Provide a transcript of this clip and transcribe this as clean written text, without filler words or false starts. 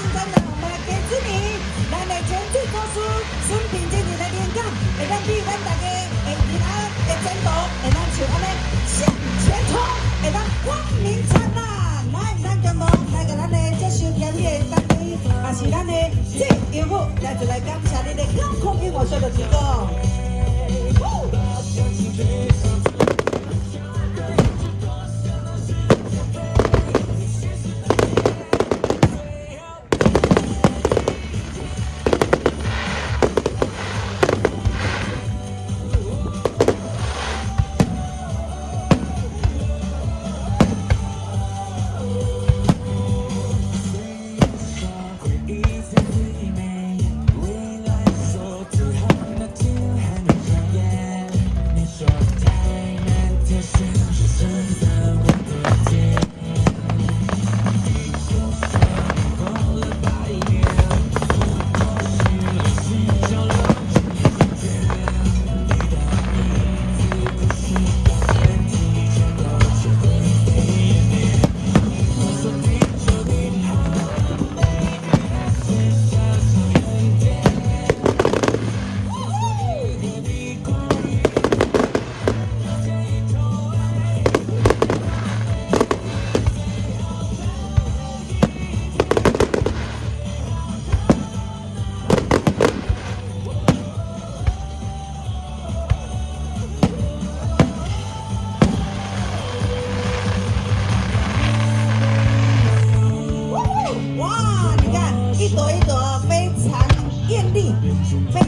真的，我们来给祝你，咱的前进公司孙平经理的灵感，会当比咱大家会平安会前途，会当像安尼向前冲，会当光明灿烂。来，咱共同来个咱的这首甜蜜的单曲，也是咱的这音乐，再次来感谢你的高空音乐秀的提供。哇，你看一朵一朵非常艳丽，非